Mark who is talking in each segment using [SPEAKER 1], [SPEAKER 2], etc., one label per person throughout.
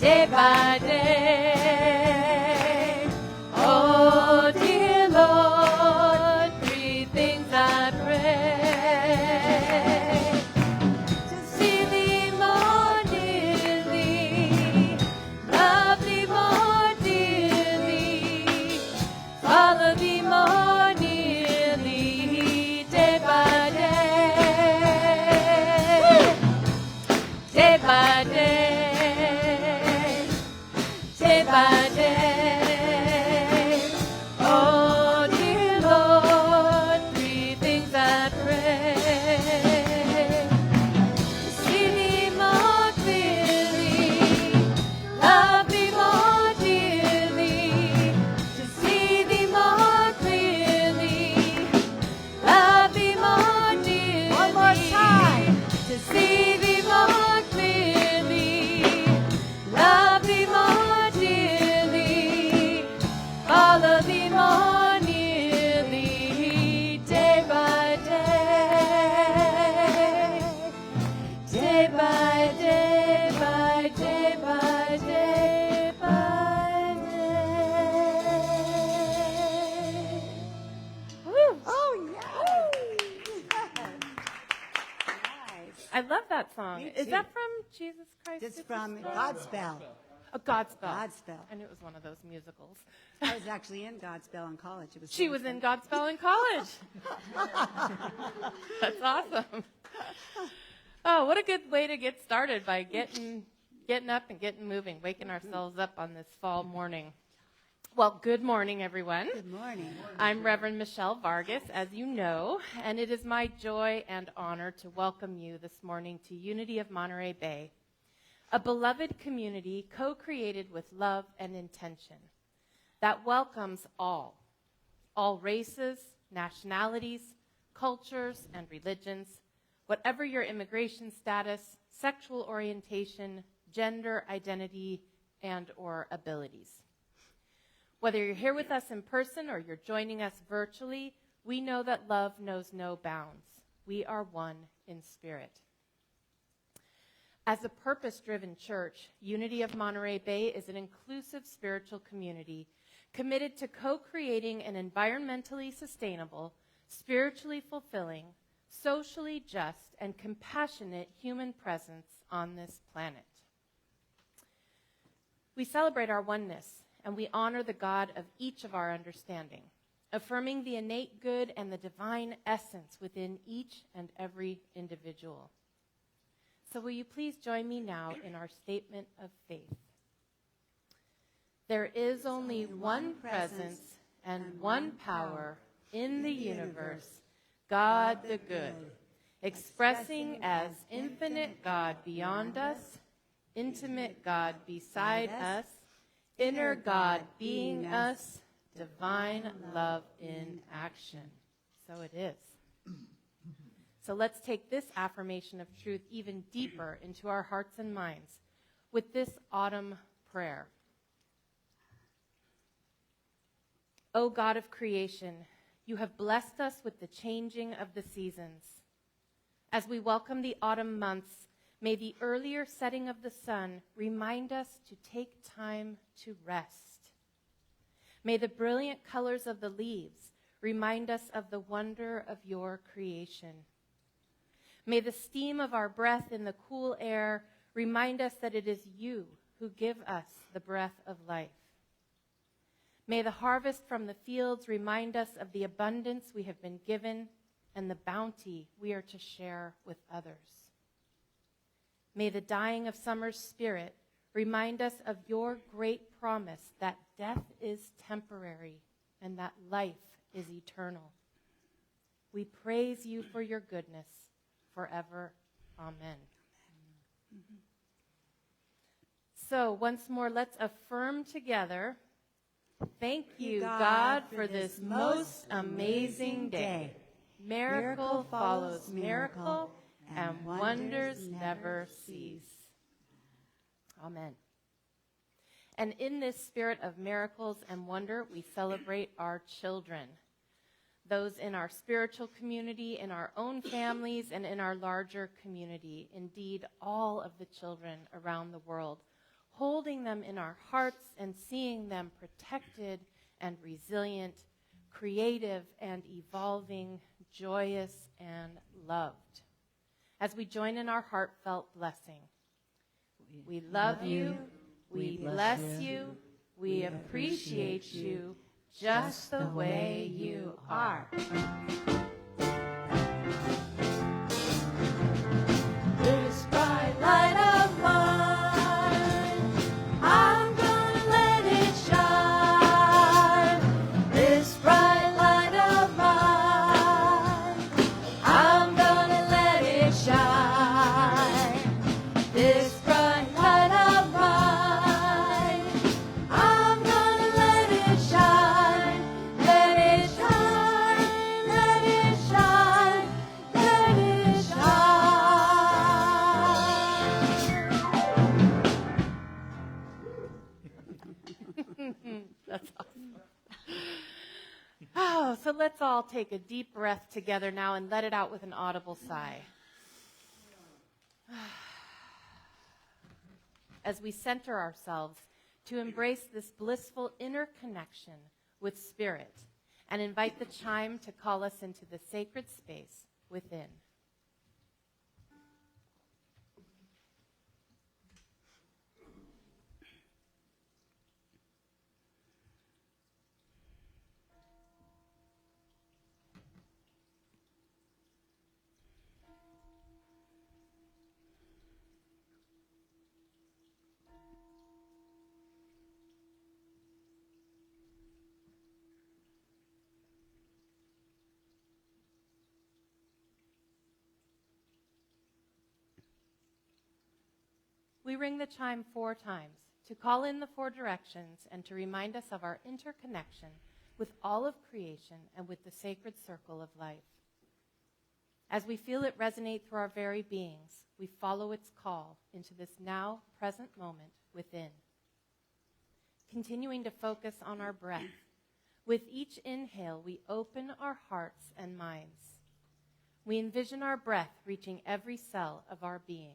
[SPEAKER 1] day by day. Oh, dear Lord, three things I pray. To see thee more nearly, love thee more dearly, follow thee more nearly, day by day. Day by day, day by day. Oh, dear Lord, three things I pray. To see thee more clearly, love thee more dearly. To see thee more clearly, love thee more dearly.
[SPEAKER 2] One more time.
[SPEAKER 1] To see thee more clearly, love thee more dearly, follow thee more nearly, day by day, day by day, by day by day by day. Woo.
[SPEAKER 2] Oh, yes. Nice.
[SPEAKER 1] I love that song.
[SPEAKER 2] Me
[SPEAKER 1] Is
[SPEAKER 2] too.
[SPEAKER 1] that from Jesus Christ?
[SPEAKER 2] It's from Godspell.
[SPEAKER 1] A Godspell.
[SPEAKER 2] Godspell.
[SPEAKER 1] I knew it was one of those musicals.
[SPEAKER 2] I was actually in Godspell in college. It was
[SPEAKER 1] She
[SPEAKER 2] so
[SPEAKER 1] was in
[SPEAKER 2] fun.
[SPEAKER 1] Godspell in college. That's awesome. Oh, what a good way to get started by getting up and getting moving, waking ourselves up on this fall morning. Well, good morning, everyone.
[SPEAKER 2] Good morning.
[SPEAKER 1] I'm Reverend Michelle Vargas, as you know, and it is my joy and honor to welcome you this morning to Unity of Monterey Bay, a beloved community co-created with love and intention that welcomes all races, nationalities, cultures, and religions, whatever your immigration status, sexual orientation, gender identity, and or abilities. Whether you're here with us in person or you're joining us virtually, we know that love knows no bounds. We are one in spirit. As a purpose-driven church, Unity of Monterey Bay is an inclusive spiritual community committed to co-creating an environmentally sustainable, spiritually fulfilling, socially just, and compassionate human presence on this planet. We celebrate our oneness, and we honor the God of each of our understanding, affirming the innate good and the divine essence within each and every individual. So will you please join me now in our statement of faith? There is only one presence and one power in the universe, God the good, expressing as infinite God beyond us, intimate God beside us, inner God being us, divine love in action. So it is. So let's take this affirmation of truth even deeper into our hearts and minds with this autumn prayer. O God of creation, you have blessed us with the changing of the seasons. As we welcome the autumn months, may the earlier setting of the sun remind us to take time to rest. May the brilliant colors of the leaves remind us of the wonder of your creation. May the steam of our breath in the cool air remind us that it is you who give us the breath of life. May the harvest from the fields remind us of the abundance we have been given and the bounty we are to share with others. May the dying of summer's spirit remind us of your great promise that death is temporary and that life is eternal. We praise you for your goodness forever. Amen. So once more, let's affirm together, thank you, God, for this most amazing day. Miracle follows miracle, and wonders never cease. Amen. And in this spirit of miracles and wonder, we celebrate our children, those in our spiritual community, in our own families, and in our larger community. Indeed, all of the children around the world, holding them in our hearts and seeing them protected and resilient, creative and evolving, joyous and loved. As we join in our heartfelt blessing, we love you, we bless you, we appreciate you just the way you are. This bright light of mine, I'm gonna let it shine. This bright light of mine, I'm gonna let it shine. This bright light of mine, I'm gonna let it shine. Let it shine, let it shine, let it shine. That's awesome. Oh, so let's all take a deep breath together now and let it out with an audible sigh. As we center ourselves to embrace this blissful inner connection with Spirit and invite the chime to call us into the sacred space within. We ring the chime 4 times to call in the 4 directions and to remind us of our interconnection with all of creation and with the sacred circle of life. As we feel it resonate through our very beings, we follow its call into this now present moment within. Continuing to focus on our breath, with each inhale we open our hearts and minds. We envision our breath reaching every cell of our being.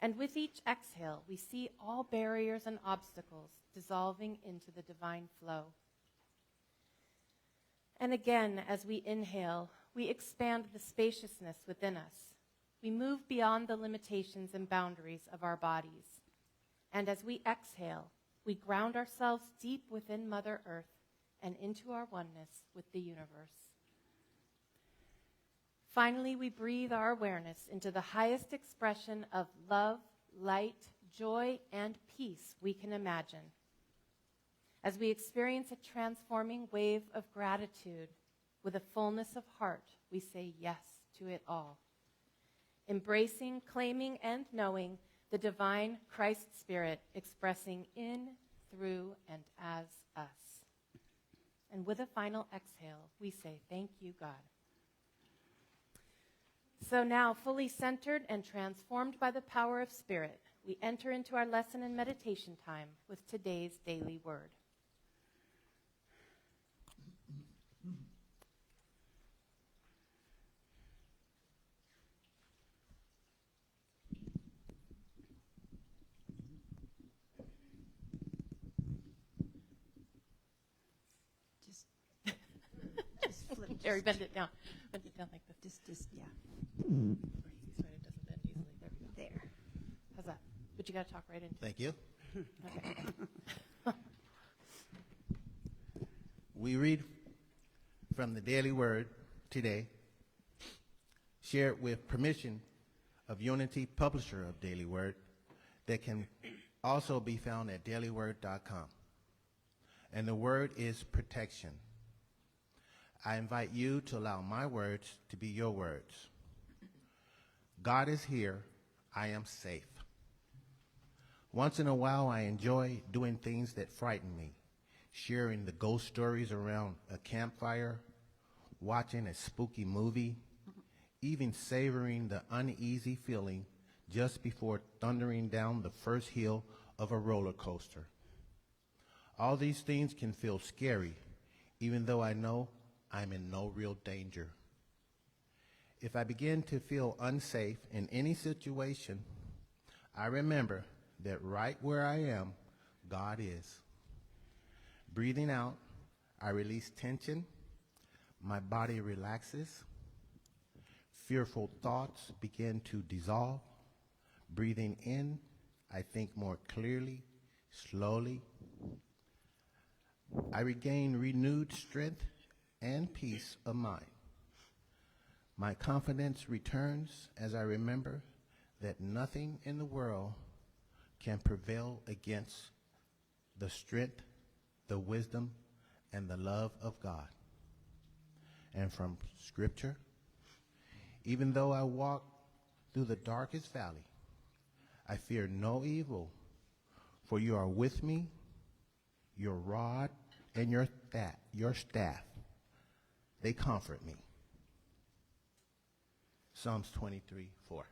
[SPEAKER 1] And with each exhale, we see all barriers and obstacles dissolving into the divine flow. And again, as we inhale, we expand the spaciousness within us. We move beyond the limitations and boundaries of our bodies. And as we exhale, we ground ourselves deep within Mother Earth and into our oneness with the universe. Finally, we breathe our awareness into the highest expression of love, light, joy, and peace we can imagine. As we experience a transforming wave of gratitude, with a fullness of heart, we say yes to it all. Embracing, claiming, and knowing the divine Christ Spirit expressing in, through, and as us. And with a final exhale, we say, thank you, God. So now, fully centered and transformed by the power of Spirit, we enter into our lesson and meditation time with today's daily word.
[SPEAKER 2] Just flip.
[SPEAKER 1] Jerry, bend it down. Bend it down like this.
[SPEAKER 2] Yeah.
[SPEAKER 1] So it doesn't bend easily. There we go.
[SPEAKER 2] There.
[SPEAKER 1] How's that? But you got to talk right into it.
[SPEAKER 3] Thank you.
[SPEAKER 1] Okay.
[SPEAKER 3] We read from the Daily Word today, shared with permission of Unity, publisher of Daily Word, that can also be found at dailyword.com. And the word is protection. I invite you to allow my words to be your words. God is here. I am safe. Once in a while, I enjoy doing things that frighten me, sharing the ghost stories around a campfire, watching a spooky movie, even savoring the uneasy feeling just before thundering down the first hill of a roller coaster. All these things can feel scary, even though I know I'm in no real danger. If I begin to feel unsafe in any situation, I remember that right where I am, God is. Breathing out, I release tension. My body relaxes. Fearful thoughts begin to dissolve. Breathing in, I think more clearly, slowly. I regain renewed strength and peace of mind. My confidence returns as I remember that nothing in the world can prevail against the strength, the wisdom, and the love of God. And from Scripture, even though I walk through the darkest valley, I fear no evil, for you are with me, your rod and your staff, they comfort me. Psalms 23:4.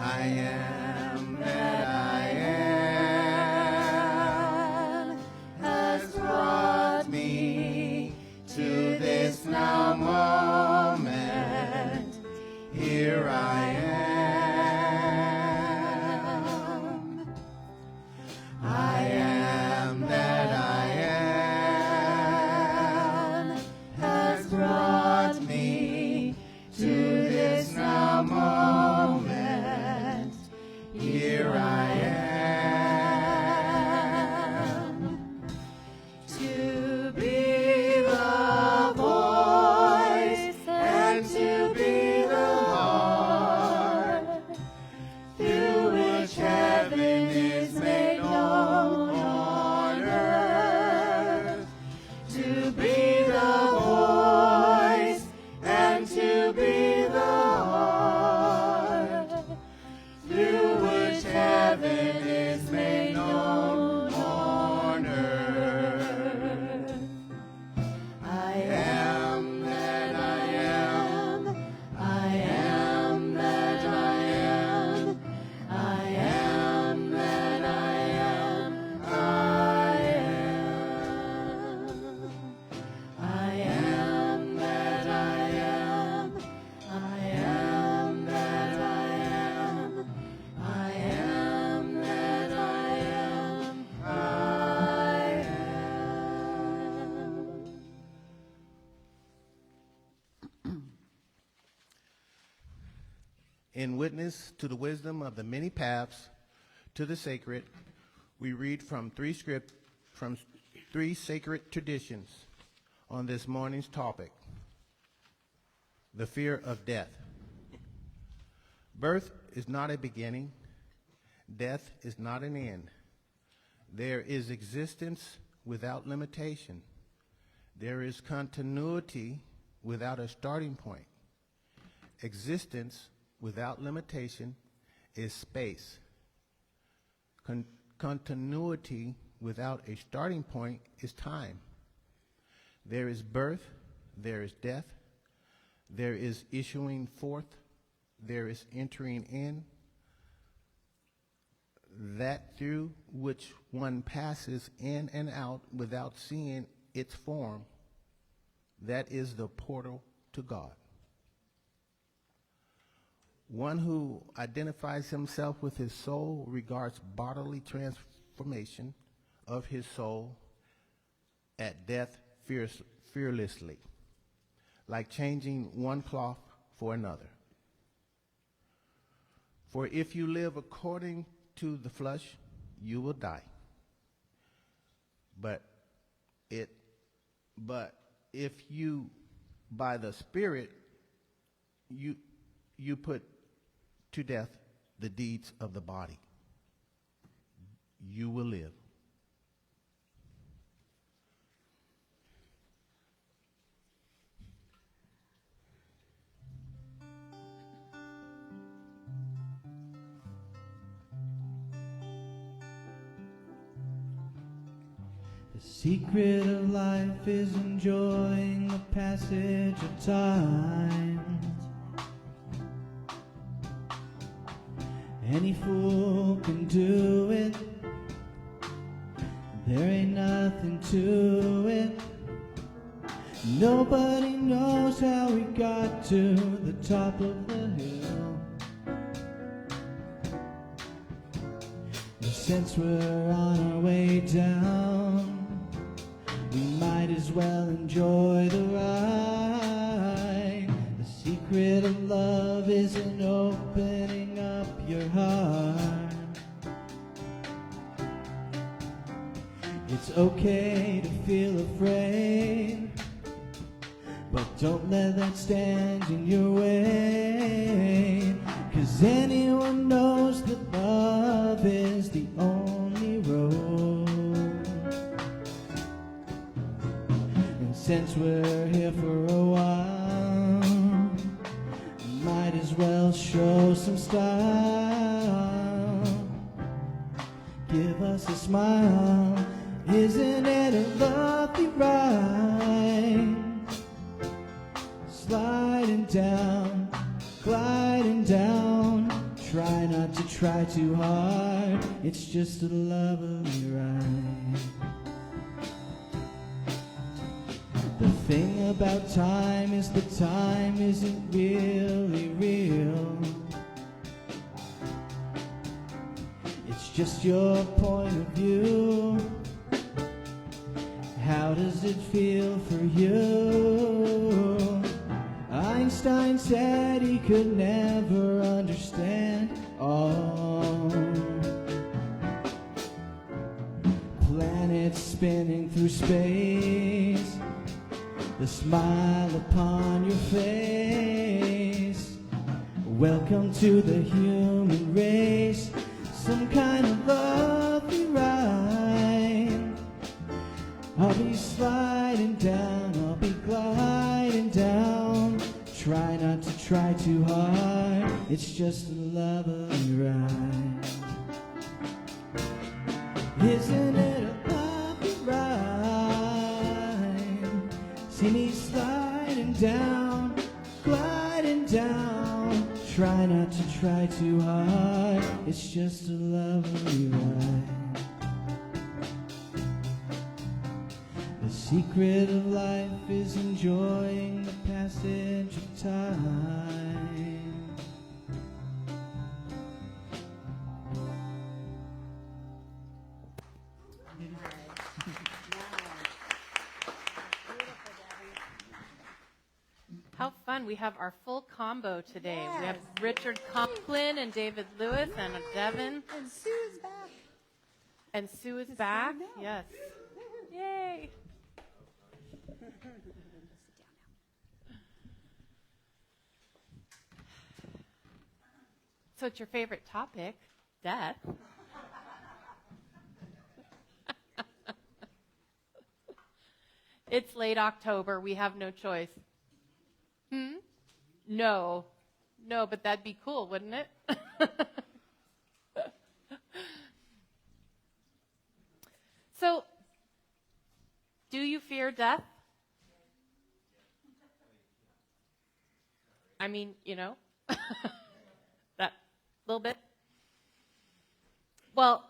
[SPEAKER 3] I am that I am has brought me to this now moment. Here I am. I am that I am has brought me to this now moment. Here I am to be the voice and to be the heart through which heaven is made known on earth. To be the voice and to be the heart through which heaven is made known on earth. I am that I am. I am that I am. I am that I am. I am. I am that I am. I am that I am. I am that I am. I am. In witness to the wisdom of the many paths to the sacred, we read from three sacred traditions on this morning's topic, the fear of death. Birth is not a beginning. Death is not an end. There is existence without limitation. There is continuity without a starting point. Existence without limitation is space. Continuity without a starting point is time. There is birth, there is death, there is issuing forth, there is entering in, that through which one passes in and out without seeing its form, that is the portal to God. One who identifies himself with his soul regards bodily transformation of his soul at death fearlessly, like changing one cloth for another. For if you live according to the flesh, you will die. But if you by the Spirit you put to death the deeds of the body, you will live.
[SPEAKER 4] The secret of life is enjoying the passage of time. Any fool can do it, there ain't nothing to it. Nobody knows how we got to the top of the hill. And since we're on our way down, we might as well enjoy the ride. The secret of love is in opening up your heart. It's okay to feel afraid, but don't let that stand in your way. 'Cause anyone knows that love is the only road. And since we're here for a while, might as well show some style. Give us a smile. Isn't it a lovely ride? Sliding down, gliding down. Try not to try too hard. It's just a lovely ride. The thing about time is that time isn't really real. It's just your point of view. How does it feel for you? Einstein said he could never understand all. Planets spinning through space, the smile upon your face. Welcome to the human race, some kind of lovely ride. I'll be sliding down, I'll be gliding down. Try not to try too hard, it's just a lovely ride. Isn't it a lovely ride? See me sliding down, gliding down. Try not to try too hard, it's just a lovely ride. The secret of life is enjoying the passage of time.
[SPEAKER 1] How fun. We have our full combo today. We have Richard Conklin and David Lewis and Devin.
[SPEAKER 2] And Sue's back.
[SPEAKER 1] And Sue is back. Yes. Yay. So it's your favorite topic, death. It's late October. We have no choice. No, but that'd be cool, wouldn't it? So, do you fear death? I mean, that little bit. Well,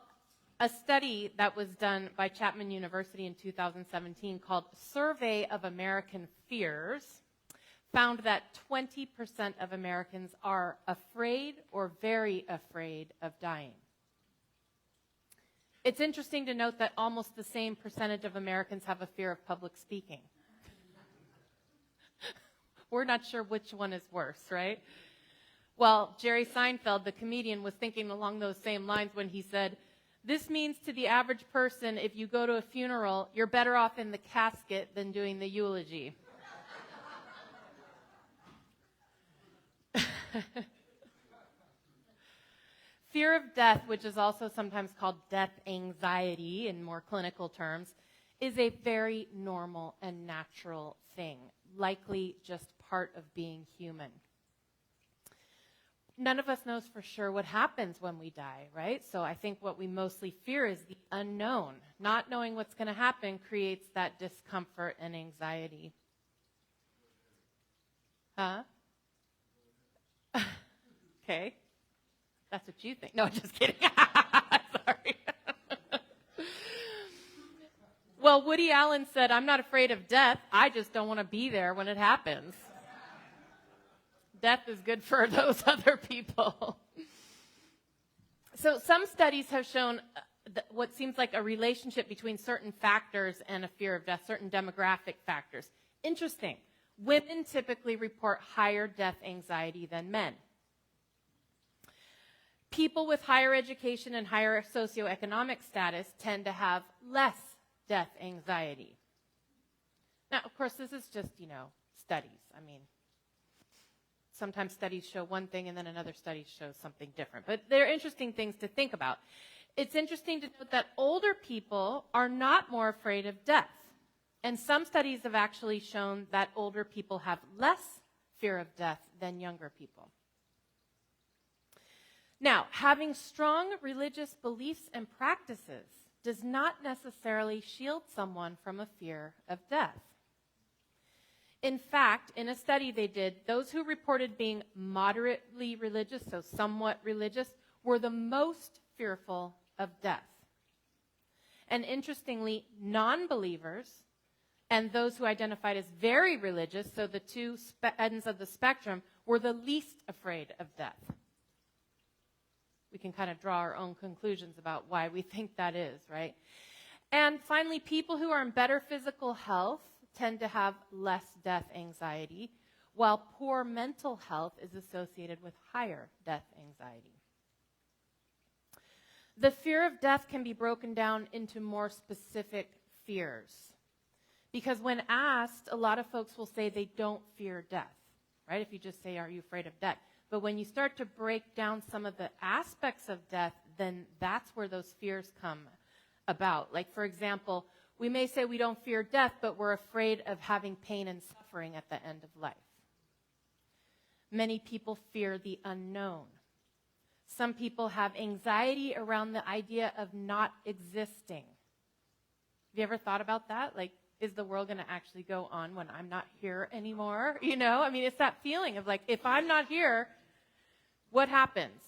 [SPEAKER 1] a study that was done by Chapman University in 2017 called Survey of American Fears found that 20% of Americans are afraid or very afraid of dying. It's interesting to note that almost the same percentage of Americans have a fear of public speaking. We're not sure which one is worse, right? Well, Jerry Seinfeld, the comedian, was thinking along those same lines when he said, "This means to the average person, if you go to a funeral, you're better off in the casket than doing the eulogy." Fear of death, which is also sometimes called death anxiety in more clinical terms, is a very normal and natural thing, likely just part of being human. None of us knows for sure what happens when we die, right? So I think what we mostly fear is the unknown. Not knowing what's going to happen creates that discomfort and anxiety. Huh? Okay. That's what you think. No, just kidding. Sorry. Well, Woody Allen said, "I'm not afraid of death. I just don't want to be there when it happens." Death is good for those other people. So some studies have shown what seems like a relationship between certain factors and a fear of death, certain demographic factors. Interesting. Women typically report higher death anxiety than men. People with higher education and higher socioeconomic status tend to have less death anxiety. Now, of course, this is just, studies. I mean, sometimes studies show one thing and then another study shows something different. But they're interesting things to think about. It's interesting to note that older people are not more afraid of death. And some studies have actually shown that older people have less fear of death than younger people. Now, having strong religious beliefs and practices does not necessarily shield someone from a fear of death. In fact, in a study they did, those who reported being moderately religious, so somewhat religious, were the most fearful of death. And interestingly, non-believers and those who identified as very religious, so the two ends of the spectrum, were the least afraid of death. We can kind of draw our own conclusions about why we think that is, right? And finally, people who are in better physical health tend to have less death anxiety, while poor mental health is associated with higher death anxiety. The fear of death can be broken down into more specific fears. Because when asked, a lot of folks will say they don't fear death, right? If you just say, "Are you afraid of death?" But when you start to break down some of the aspects of death, then that's where those fears come about. Like, for example, we may say we don't fear death, but we're afraid of having pain and suffering at the end of life. Many people fear the unknown. Some people have anxiety around the idea of not existing. Have you ever thought about that? Like, is the world going to actually go on when I'm not here anymore? I mean, it's that feeling of like, if I'm not here, what happens,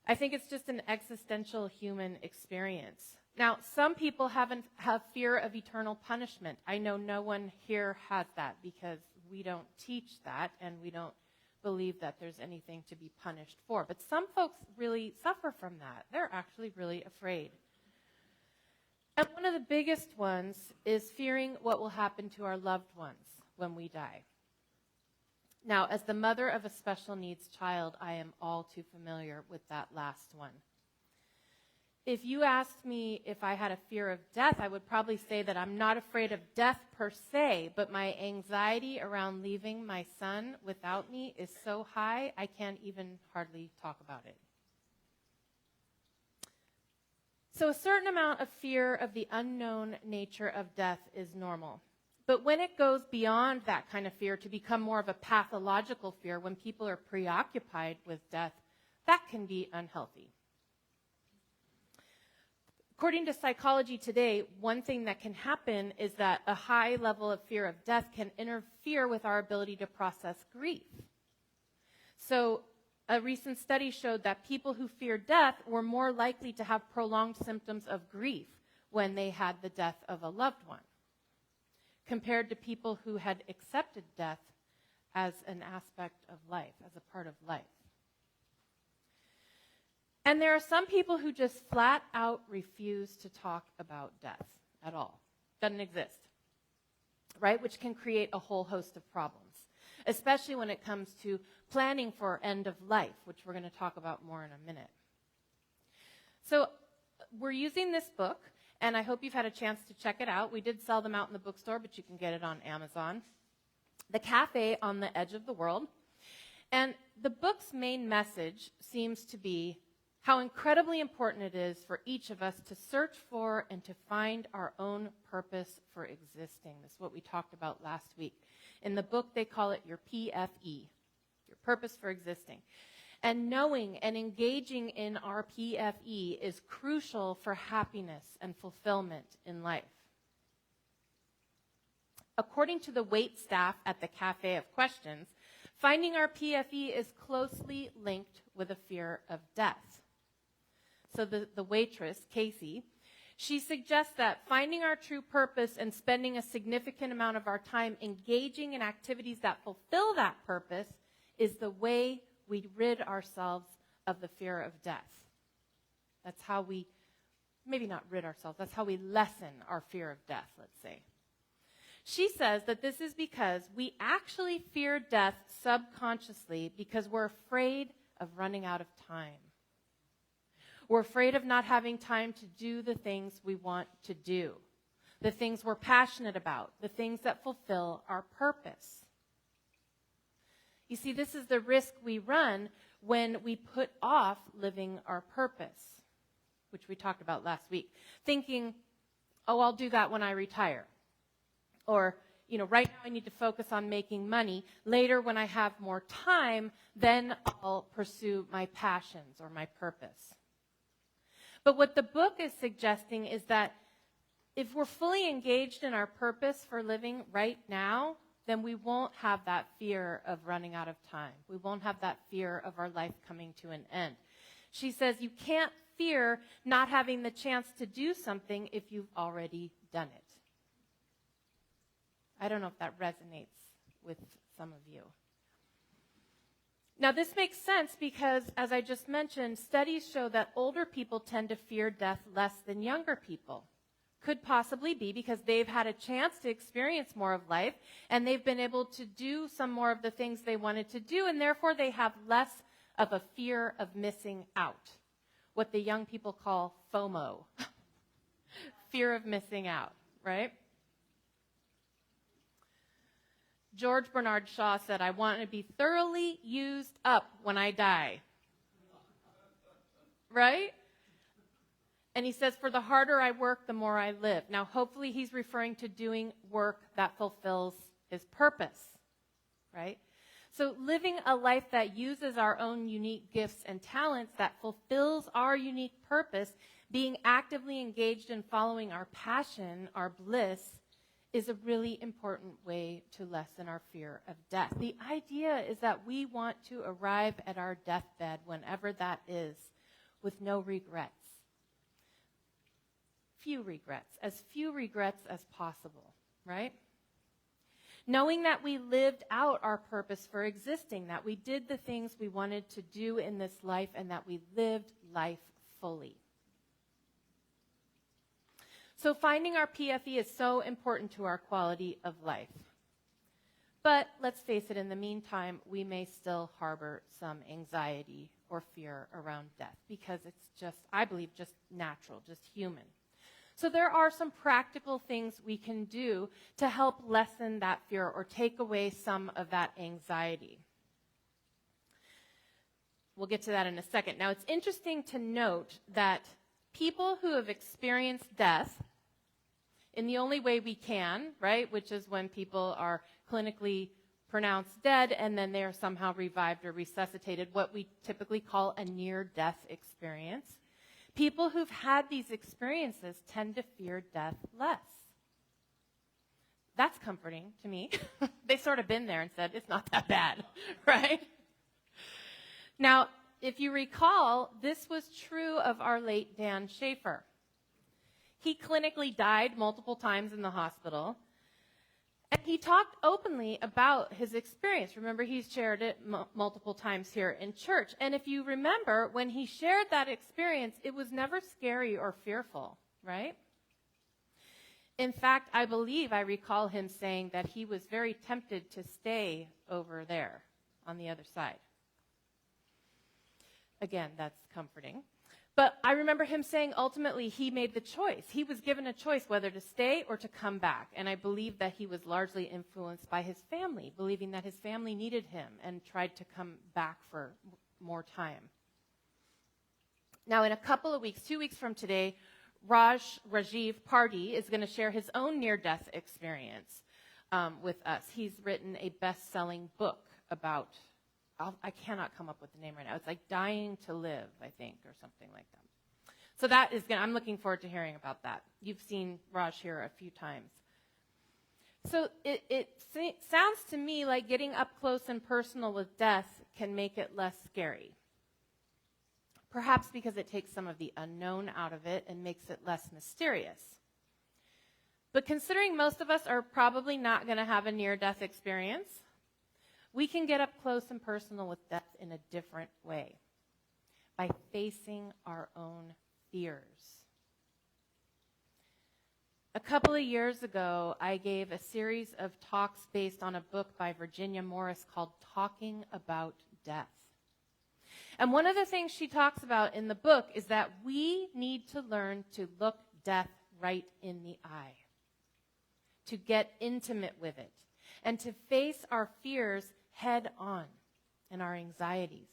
[SPEAKER 1] I think it's just an existential human experience. Now, some people have fear of eternal punishment. I know no one here has that because we don't teach that and we don't believe that there's anything to be punished for. But some folks really suffer from that. They're actually really afraid. And one of the biggest ones is fearing what will happen to our loved ones when we die. Now, as the mother of a special needs child, I am all too familiar with that last one. If you asked me if I had a fear of death, I would probably say that I'm not afraid of death per se, but my anxiety around leaving my son without me is so high, I can't even hardly talk about it. So a certain amount of fear of the unknown nature of death is normal. But when it goes beyond that kind of fear to become more of a pathological fear, when people are preoccupied with death, that can be unhealthy. According to Psychology Today, one thing that can happen is that a high level of fear of death can interfere with our ability to process grief. So a recent study showed that people who feared death were more likely to have prolonged symptoms of grief when they had the death of a loved one, compared to people who had accepted death as an aspect of life, as a part of life. And there are some people who just flat out refuse to talk about death at all. Doesn't exist, right? Which can create a whole host of problems, especially when it comes to planning for end of life, which we're going to talk about more in a minute. So we're using this book, and I hope you've had a chance to check it out. We did sell them out in the bookstore, but you can get it on Amazon. The Cafe on the Edge of the World. And the book's main message seems to be how incredibly important it is for each of us to search for and to find our own purpose for existing. This is what we talked about last week. In the book, they call it your PFE, your purpose for existing. And knowing and engaging in our PFE is crucial for happiness and fulfillment in life. According to the wait staff at the Cafe of Questions, finding our PFE is closely linked with a fear of death. So the waitress, Casey, She suggests that finding our true purpose and spending a significant amount of our time engaging in activities that fulfill that purpose is the way we rid ourselves of the fear of death. That's how we, maybe not rid ourselves, that's how we lessen our fear of death, let's say. She says that this is because we actually fear death subconsciously because we're afraid of running out of time. We're afraid of not having time to do the things we want to do, the things we're passionate about, the things that fulfill our purpose. You see, this is the risk we run when we put off living our purpose, which we talked about last week, thinking, oh, I'll do that when I retire. Or, right now I need to focus on making money. Later, when I have more time, then I'll pursue my passions or my purpose. But what the book is suggesting is that if we're fully engaged in our purpose for living right now, then we won't have that fear of running out of time. We won't have that fear of our life coming to an end. She says you can't fear not having the chance to do something if you've already done it. I don't know if that resonates with some of you. Now, this makes sense because, as I just mentioned, studies show that older people tend to fear death less than younger people. Could possibly be because they've had a chance to experience more of life, and they've been able to do some more of the things they wanted to do, and therefore they have less of a fear of missing out, what the young people call FOMO, fear of missing out, right? George Bernard Shaw said, I want to be thoroughly used up when I die. Right? And he says, for the harder I work, the more I live. Now, hopefully he's referring to doing work that fulfills his purpose. Right? So living a life that uses our own unique gifts and talents, that fulfills our unique purpose, being actively engaged in following our passion, our bliss, is a really important way to lessen our fear of death. The idea is that we want to arrive at our deathbed, whenever that is, with no regrets. Few regrets as possible, right? Knowing that we lived out our purpose for existing, that we did the things we wanted to do in this life, and that we lived life fully. So finding our PFE is so important to our quality of life. But let's face it, in the meantime, we may still harbor some anxiety or fear around death because it's just, I believe, just natural, just human. So there are some practical things we can do to help lessen that fear or take away some of that anxiety. We'll get to that in a second. Now, it's interesting to note that people who have experienced death in the only way we can, right, which is when people are clinically pronounced dead and then they are somehow revived or resuscitated, what we typically call a near-death experience. People who've had these experiences tend to fear death less. That's comforting to me. They've sort of been there and said, it's not that bad, right? Now, if you recall, this was true of our late Dan Schaefer. He clinically died multiple times in the hospital, and he talked openly about his experience. Remember, he's shared it multiple times here in church. And if you remember, when he shared that experience, it was never scary or fearful, right? In fact, I recall him saying that he was very tempted to stay over there on the other side. Again, that's comforting. But I remember him saying ultimately he made the choice. He was given a choice whether to stay or to come back. And I believe that he was largely influenced by his family, believing that his family needed him and tried to come back for more time. Now, in a couple of weeks, 2 weeks from today, Rajiv Pardee is going to share his own near-death experience with us. He's written a best-selling book about I cannot come up with the name right now. It's like Dying to Live, I think, or something like that. So that is I'm looking forward to hearing about that. You've seen Raj here a few times. So it sounds to me like getting up close and personal with death can make it less scary. perhaps because it takes some of the unknown out of it and makes it less mysterious. But considering most of us are probably not going to have a near-death experience, we can get up close and personal with death in a different way, by facing our own fears. A couple of years ago, I gave a series of talks based on a book by Virginia Morris called Talking About Death. And one of the things she talks about in the book is that we need to learn to look death right in the eye, to get intimate with it, and to face our fears head on and our anxieties.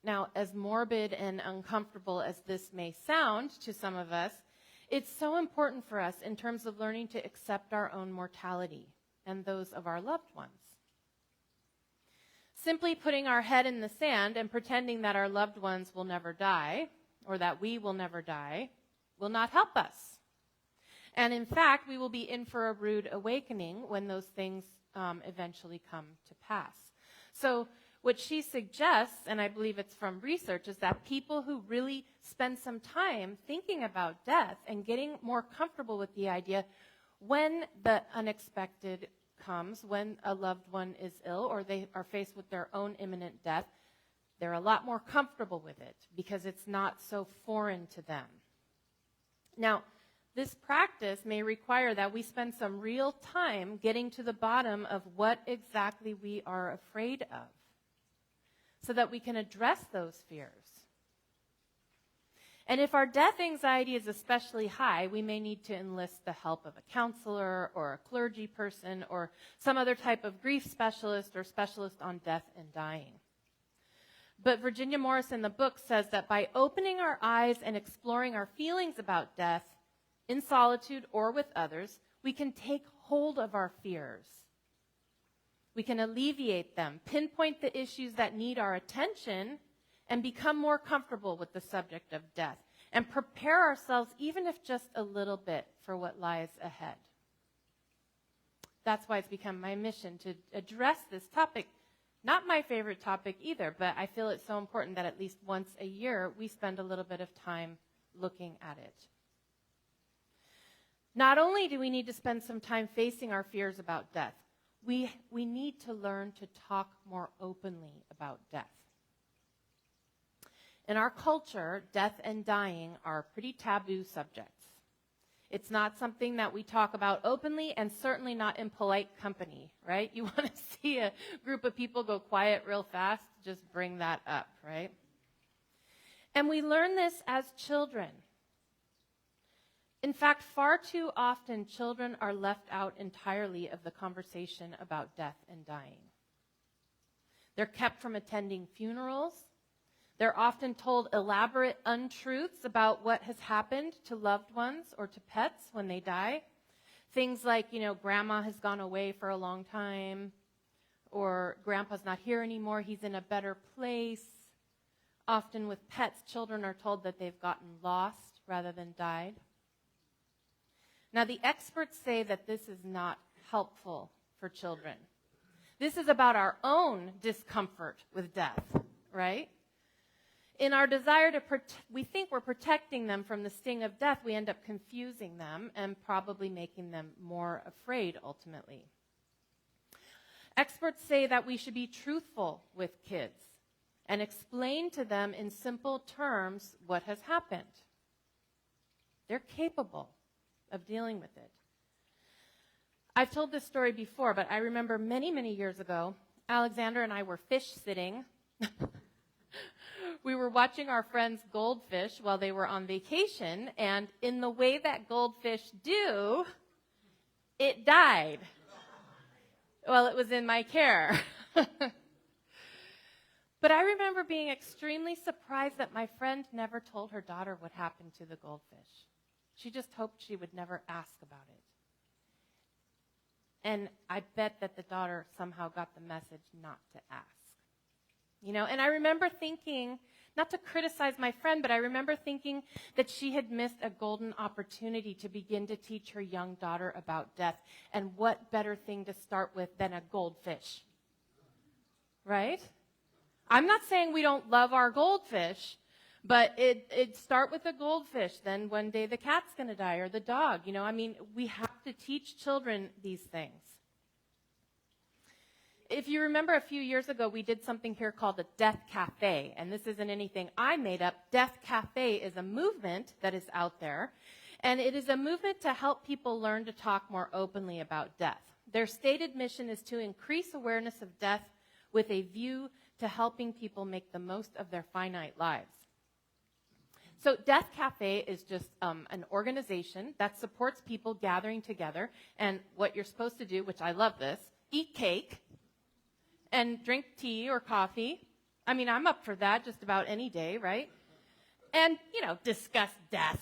[SPEAKER 1] Now, as morbid and uncomfortable as this may sound to some of us, it's so important for us in terms of learning to accept our own mortality and those of our loved ones. Simply putting our head in the sand and pretending that our loved ones will never die, or that we will never die, will not help us. And in fact, we will be in for a rude awakening when those things eventually come to pass. So what she suggests, and I believe it's from research, is that people who really spend some time thinking about death and getting more comfortable with the idea when the unexpected comes, when a loved one is ill or they are faced with their own imminent death, they're a lot more comfortable with it because it's not so foreign to them. Now, this practice may require that we spend some real time getting to the bottom of what exactly we are afraid of, so that we can address those fears. And if our death anxiety is especially high, we may need to enlist the help of a counselor or a clergy person or some other type of grief specialist or specialist on death and dying. But Virginia Morris in the book says that by opening our eyes and exploring our feelings about death in solitude or with others, we can take hold of our fears. We can alleviate them, pinpoint the issues that need our attention, and become more comfortable with the subject of death, and prepare ourselves, even if just a little bit, for what lies ahead. That's why it's become my mission to address this topic. Not my favorite topic either, but I feel it's so important that at least once a year we spend a little bit of time looking at it. Not only do we need to spend some time facing our fears about death, we need to learn to talk more openly about death. In our culture, death and dying are pretty taboo subjects. It's not something that we talk about openly, and certainly not in polite company, right? You want to see a group of people go quiet real fast, just bring that up, right? And we learn this as children. In fact, far too often, children are left out entirely of the conversation about death and dying. They're kept from attending funerals. They're often told elaborate untruths about what has happened to loved ones or to pets when they die. Things like, grandma has gone away for a long time, or grandpa's not here anymore, he's in a better place. Often with pets, children are told that they've gotten lost rather than died. Now, the experts say that this is not helpful for children. This is about our own discomfort with death, right? In our desire to we think we're protecting them from the sting of death, we end up confusing them and probably making them more afraid ultimately. Experts say that we should be truthful with kids and explain to them in simple terms what has happened. They're capable of dealing with it. I've told this story before, but I remember many, many years ago, Alexander and I were fish sitting. We were watching our friends' goldfish while they were on vacation, and in the way that goldfish do, it died. Well, it was in my care. But I remember being extremely surprised that my friend never told her daughter what happened to the goldfish. She just hoped she would never ask about it. And I bet that the daughter somehow got the message not to ask. And I remember thinking, not to criticize my friend, but I remember thinking that she had missed a golden opportunity to begin to teach her young daughter about death. And what better thing to start with than a goldfish? Right? I'm not saying we don't love our goldfish, but it start with the goldfish. Then one day the cat's going to die or the dog. We have to teach children these things. If you remember a few years ago, we did something here called a Death Cafe. And this isn't anything I made up. Death Cafe is a movement that is out there. And it is a movement to help people learn to talk more openly about death. Their stated mission is to increase awareness of death with a view to helping people make the most of their finite lives. So Death Cafe is just an organization that supports people gathering together. And what you're supposed to do, which I love this, eat cake and drink tea or coffee. I'm up for that just about any day, right? And, discuss death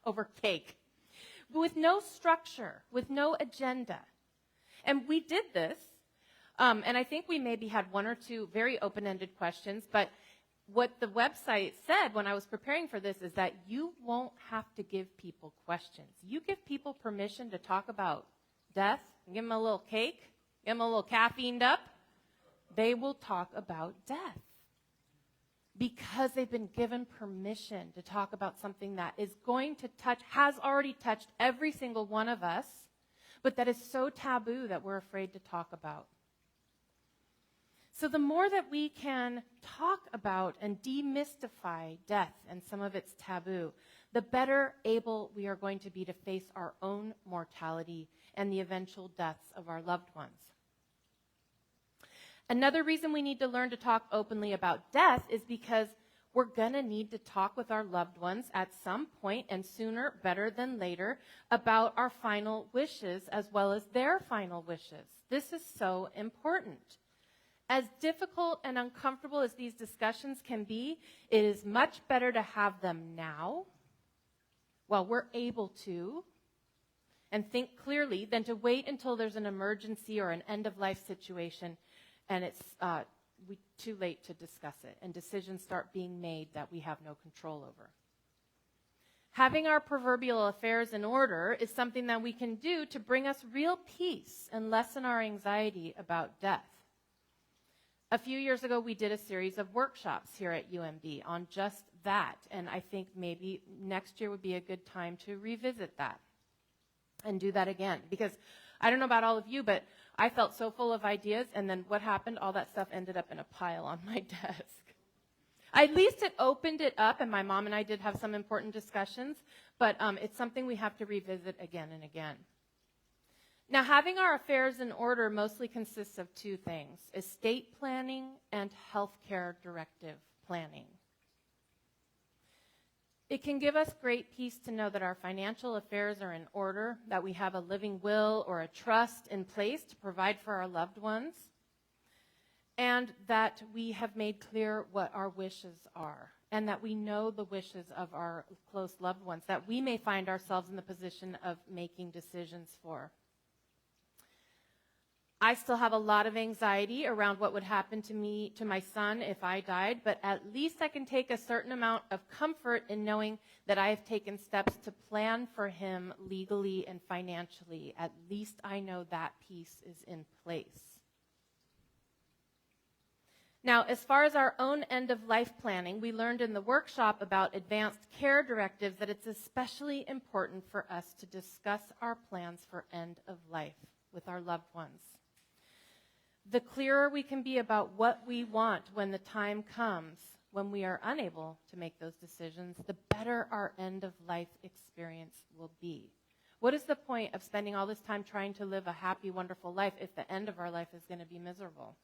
[SPEAKER 1] over cake. But with no structure, with no agenda. And we did this, and I think we maybe had one or two very open-ended questions, but what the website said when I was preparing for this is that you won't have to give people questions. You give people permission to talk about death, give them a little cake, give them a little caffeined up, they will talk about death. Because they've been given permission to talk about something that is going to has already touched every single one of us, but that is so taboo that we're afraid to talk about. So the more that we can talk about and demystify death and some of its taboo, the better able we are going to be to face our own mortality and the eventual deaths of our loved ones. Another reason we need to learn to talk openly about death is because we're going to need to talk with our loved ones at some point, and sooner better than later, about our final wishes as well as their final wishes. This is so important. As difficult and uncomfortable as these discussions can be, it is much better to have them now, while we're able to, and think clearly, than to wait until there's an emergency or an end-of-life situation and it's too late to discuss it, and decisions start being made that we have no control over. Having our proverbial affairs in order is something that we can do to bring us real peace and lessen our anxiety about death. A few years ago, we did a series of workshops here at UMB on just that, and I think maybe next year would be a good time to revisit that and do that again, because I don't know about all of you, but I felt so full of ideas, and then what happened? All that stuff ended up in a pile on my desk. At least it opened it up, and my mom and I did have some important discussions, but it's something we have to revisit again and again. Now, having our affairs in order mostly consists of two things: estate planning and healthcare directive planning. It can give us great peace to know that our financial affairs are in order, that we have a living will or a trust in place to provide for our loved ones, and that we have made clear what our wishes are, and that we know the wishes of our close loved ones that we may find ourselves in the position of making decisions for. I still have a lot of anxiety around what would happen to me, to my son, if I died, but at least I can take a certain amount of comfort in knowing that I have taken steps to plan for him legally and financially. At least I know that piece is in place. Now, as far as our own end-of-life planning, we learned in the workshop about advanced care directives that it's especially important for us to discuss our plans for end of life with our loved ones. The clearer we can be about what we want when the time comes, when we are unable to make those decisions, the better our end-of-life experience will be. What is the point of spending all this time trying to live a happy, wonderful life if the end of our life is going to be miserable?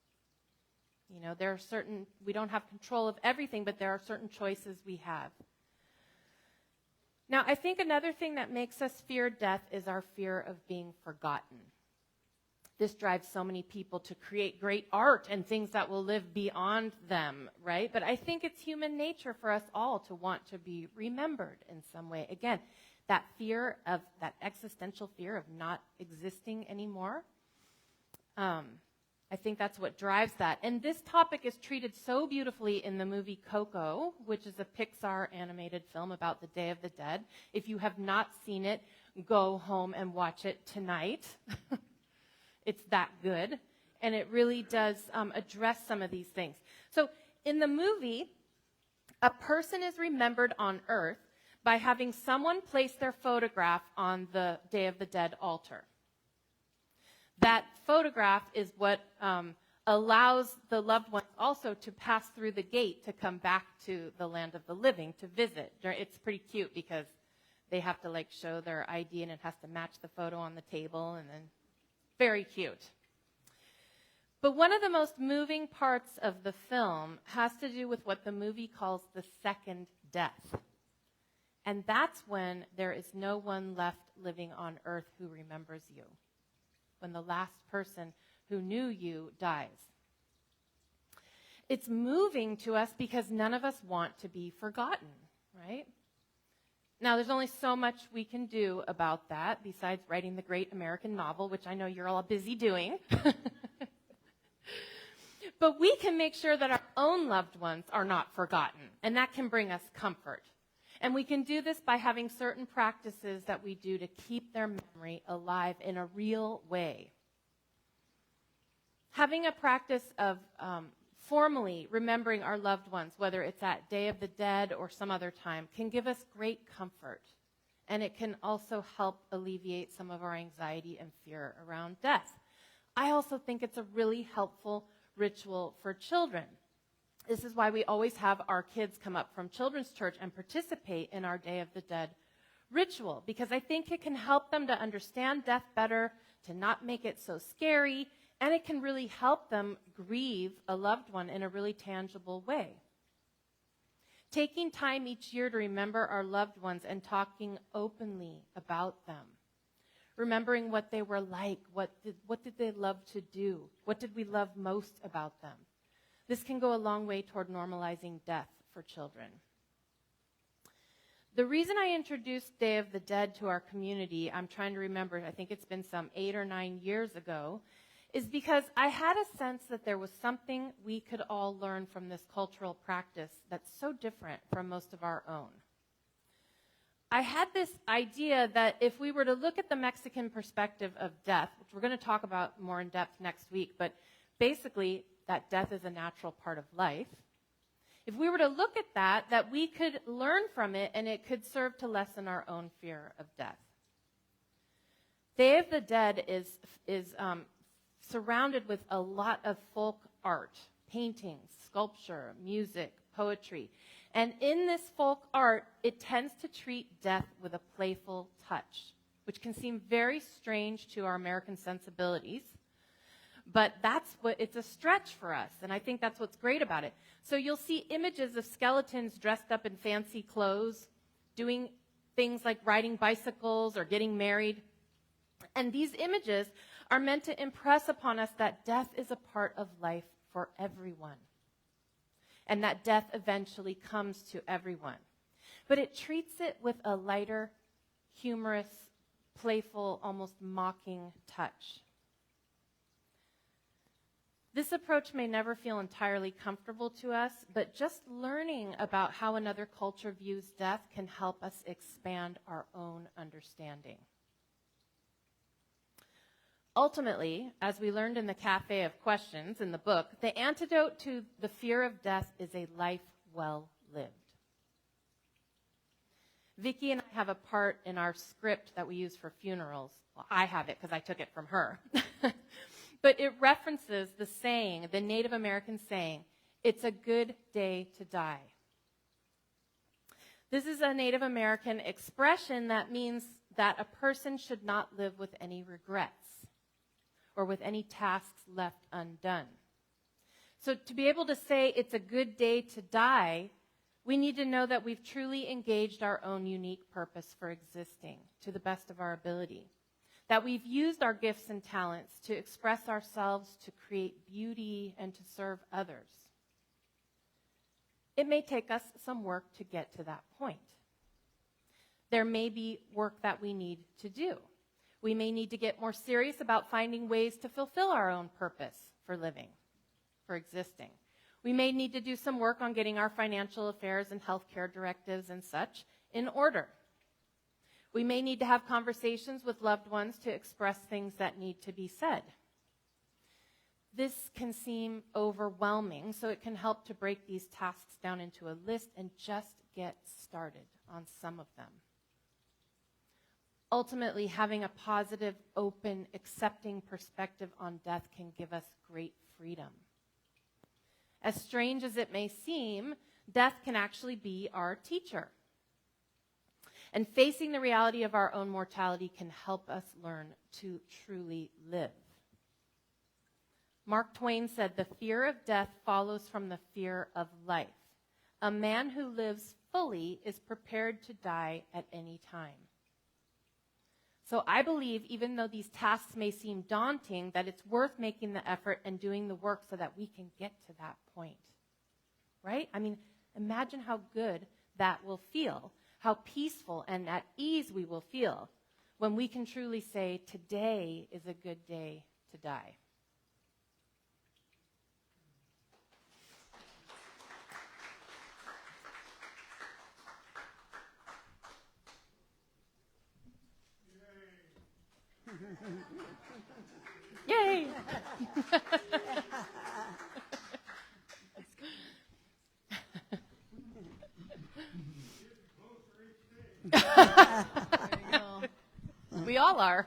[SPEAKER 1] You know, there are we don't have control of everything, but there are certain choices we have. Now, I think another thing that makes us fear death is our fear of being forgotten. This drives so many people to create great art and things that will live beyond them, right? But I think it's human nature for us all to want to be remembered in some way. Again, that existential fear of not existing anymore, I think that's what drives that. And this topic is treated so beautifully in the movie Coco, which is a Pixar animated film about the Day of the Dead. If you have not seen it, go home and watch it tonight. It's that good. and it really does address some of these things. So in the movie, a person is remembered on earth by having someone place their photograph on the Day of the Dead altar. That photograph is what allows the loved ones also to pass through the gate to come back to the land of the living to visit. It's pretty cute because they have to show their ID and it has to match the photo on the table, and then very cute. But one of the most moving parts of the film has to do with what the movie calls the second death. And that's when there is no one left living on earth who remembers you. When the last person who knew you dies. It's moving to us because none of us want to be forgotten, right? Now, there's only so much we can do about that besides writing the great American novel, which I know you're all busy doing. But we can make sure that our own loved ones are not forgotten, and that can bring us comfort. And we can do this by having certain practices that we do to keep their memory alive in a real way. Having a practice of formally remembering our loved ones, whether it's at Day of the Dead or some other time, can give us great comfort. And it can also help alleviate some of our anxiety and fear around death. I also think it's a really helpful ritual for children. This is why we always have our kids come up from children's church and participate in our Day of the Dead ritual, because I think it can help them to understand death better, to not make it so scary, and it can really help them grieve a loved one in a really tangible way. Taking time each year to remember our loved ones and talking openly about them. Remembering what they were like, what did they love to do, what did we love most about them. This can go a long way toward normalizing death for children. The reason I introduced Day of the Dead to our community, I'm trying to remember, I think it's been some 8 or 9 years ago, is because I had a sense that there was something we could all learn from this cultural practice that's so different from most of our own. I had this idea that if we were to look at the Mexican perspective of death, which we're going to talk about more in depth next week, but basically that death is a natural part of life. If we were to look at that we could learn from it and it could serve to lessen our own fear of death. Day of the Dead is surrounded with a lot of folk art, paintings, sculpture, music, poetry. And in this folk art, it tends to treat death with a playful touch, which can seem very strange to our American sensibilities. But it's a stretch for us, and I think that's what's great about it. So you'll see images of skeletons dressed up in fancy clothes, doing things like riding bicycles or getting married. And these images are meant to impress upon us that death is a part of life for everyone, and that death eventually comes to everyone. But it treats it with a lighter, humorous, playful, almost mocking touch. This approach may never feel entirely comfortable to us, but just learning about how another culture views death can help us expand our own understanding. Ultimately, as we learned in the Cafe of Questions in the book, the antidote to the fear of death is a life well lived. Vicki and I have a part in our script that we use for funerals. Well, I have it because I took it from her. But it references the saying, the Native American saying, "It's a good day to die." This is a Native American expression that means that a person should not live with any regrets or with any tasks left undone. So to be able to say it's a good day to die, we need to know that we've truly engaged our own unique purpose for existing to the best of our ability. That we've used our gifts and talents to express ourselves, to create beauty, and to serve others. It may take us some work to get to that point. There may be work that we need to do. We may need to get more serious about finding ways to fulfill our own purpose for living, for existing. We may need to do some work on getting our financial affairs and healthcare directives and such in order. We may need to have conversations with loved ones to express things that need to be said. This can seem overwhelming, so it can help to break these tasks down into a list and just get started on some of them. Ultimately, having a positive, open, accepting perspective on death can give us great freedom. As strange as it may seem, death can actually be our teacher. And facing the reality of our own mortality can help us learn to truly live. Mark Twain said, "The fear of death follows from the fear of life. A man who lives fully is prepared to die at any time." So I believe, even though these tasks may seem daunting, that it's worth making the effort and doing the work so that we can get to that point. Right? I mean, imagine how good that will feel, how peaceful and at ease we will feel when we can truly say, today is a good day to die. Yay! There you go. We all are.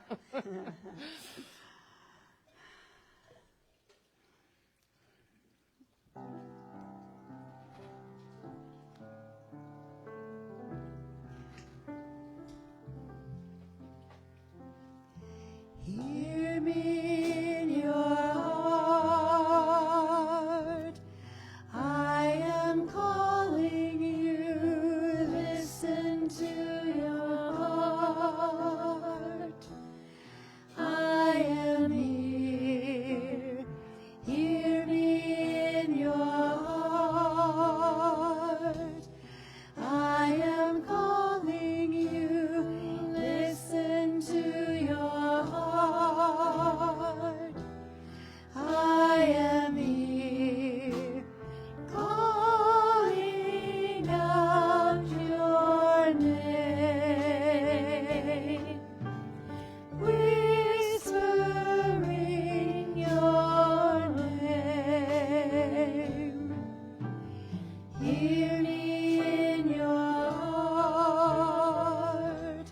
[SPEAKER 2] Hear me in your heart. I am calling you. Listen to your heart. I am here. Hear me in your heart. I am calling you. Listen to your heart. I am here, calling out your name, whispering your name. Hear me in your heart.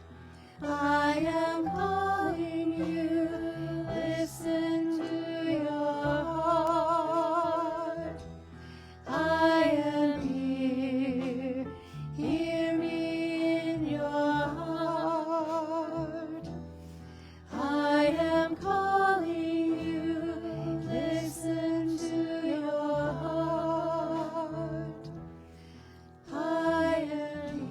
[SPEAKER 2] I am calling you. Listen to your heart. I am here. Hear me in your heart. I am calling you. Listen to your heart. I am here.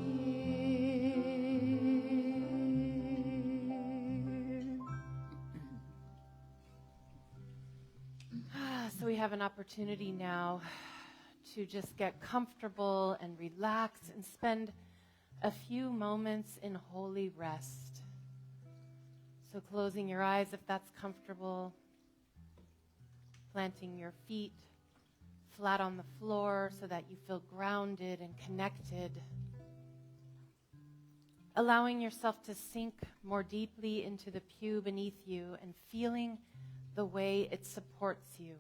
[SPEAKER 1] So we have an opportunity now to just get comfortable and relax and spend a few moments in holy rest. So closing your eyes if that's comfortable, planting your feet flat on the floor so that you feel grounded and connected. Allowing yourself to sink more deeply into the pew beneath you and feeling the way it supports you.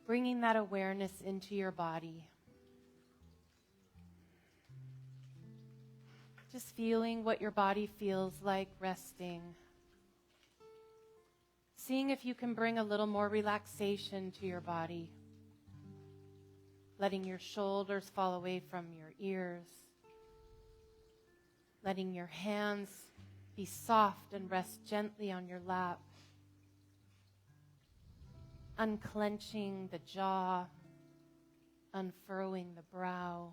[SPEAKER 1] Bringing that awareness into your body. Just feeling what your body feels like resting. Seeing if you can bring a little more relaxation to your body. Letting your shoulders fall away from your ears. Letting your hands be soft and rest gently on your lap. Unclenching the jaw, unfurrowing the brow.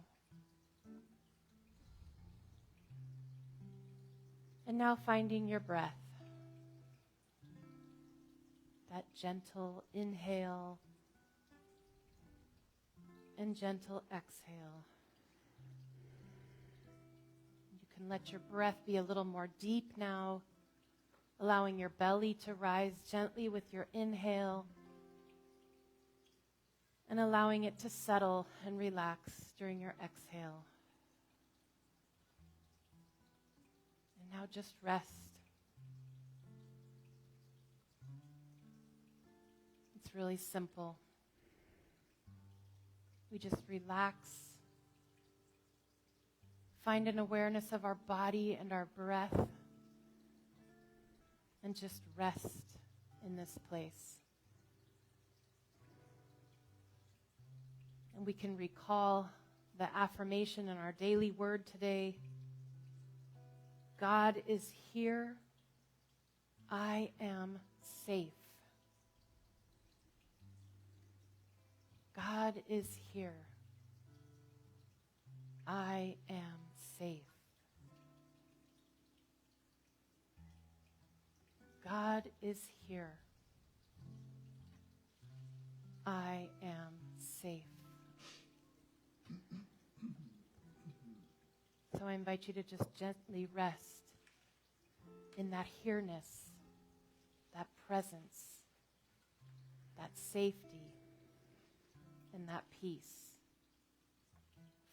[SPEAKER 1] And now finding your breath. That gentle inhale and gentle exhale. You can let your breath be a little more deep now, allowing your belly to rise gently with your inhale and allowing it to settle and relax during your exhale. And now just rest. It's really simple. We just relax, find an awareness of our body and our breath, and just rest in this place. And we can recall the affirmation in our daily word today. God is here. I am safe. God is here. I am safe. God is here. I am safe. So I invite you to just gently rest in that here-ness, that presence, that safety, and that peace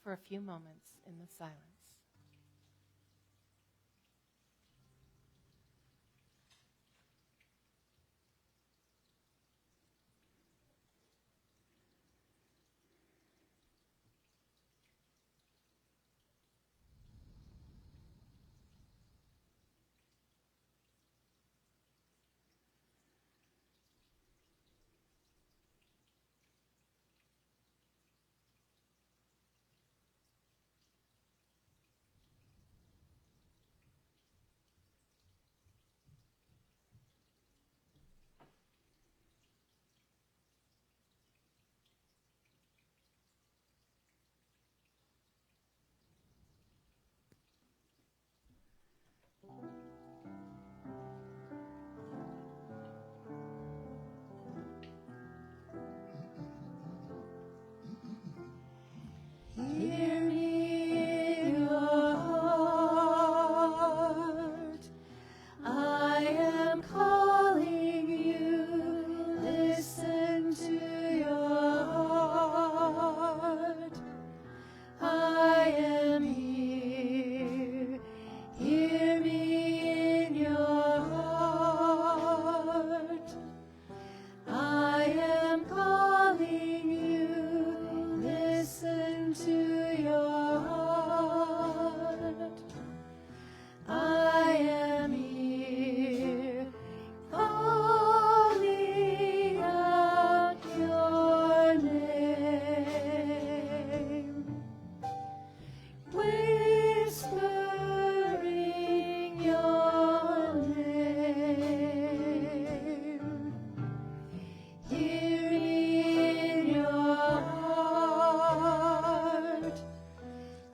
[SPEAKER 1] for a few moments in the silence.
[SPEAKER 2] Hear me, your heart. I am calling you. Listen to your heart. I am here. Hear me in your heart. I am calling you. Listen to your heart. I am here, calling out your name, whispering your name. Hear me in your heart.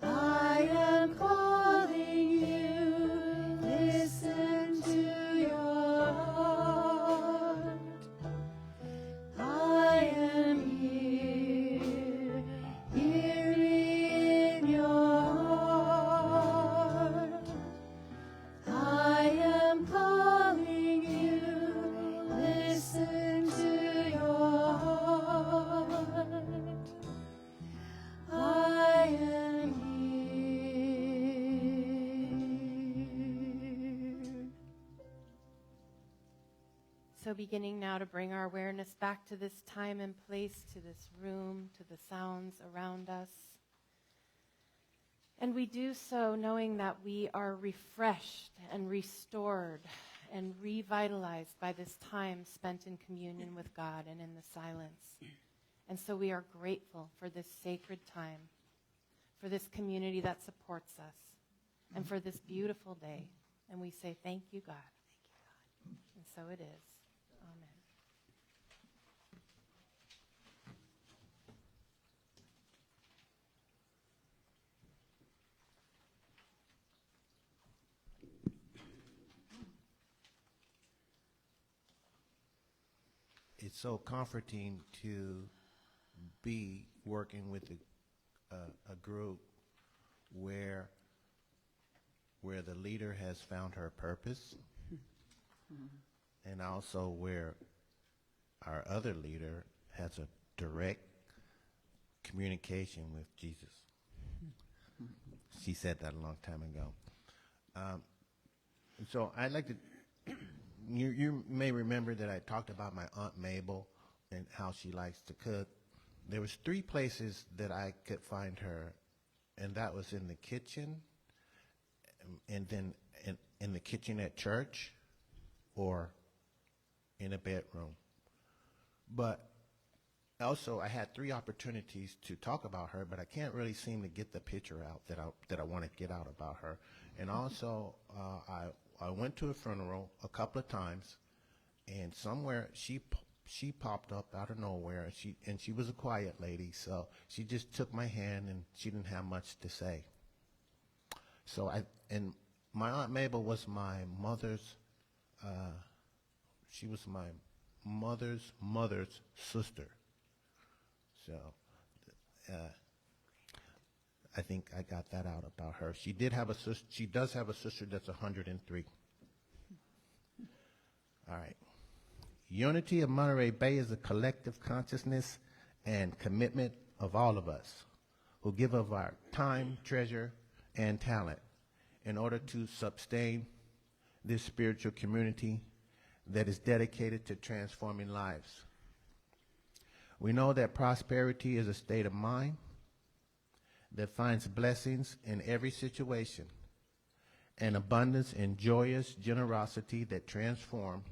[SPEAKER 2] I am calling you. Listen to your heart. I am here. Hear me in your heart. I am calling you. Listen to your heart. I am here.
[SPEAKER 1] So beginning now to bring our awareness back to this time and place, to this room, to the sounds around us. And we do so knowing that we are refreshed and restored and revitalized by this time spent in communion with God and in the silence. And so we are grateful for this sacred time, for this community that supports us, and for this beautiful day. And we say, thank you, God. Thank you, God. And so it is. Amen.
[SPEAKER 3] It's so comforting to be working with a group where the leader has found her purpose, and also where our other leader has a direct communication with Jesus. She said that a long time ago. So I'd like to, you may remember that I talked about my Aunt Mabel and how she likes to cook. There was 3 places that I could find her, and that was in the kitchen, and then in the kitchen at church, or in a bedroom. But also, I had 3 opportunities to talk about her, but I can't really seem to get the picture out that I want to get out about her. And also, I went to a funeral a couple of times, and somewhere she popped up out of nowhere, and she was a quiet lady, so she just took my hand, and she didn't have much to say. So my Aunt Mabel was my mother's. She was my mother's sister. So I think I got that out about her. She did have a sister. She does have a sister that's 103. All right. Unity of Monterey Bay is a collective consciousness and commitment of all of us who give of our time, treasure, and talent in order to sustain this spiritual community that is dedicated to transforming lives. We know that prosperity is a state of mind that finds blessings in every situation, and abundance and joyous generosity that transform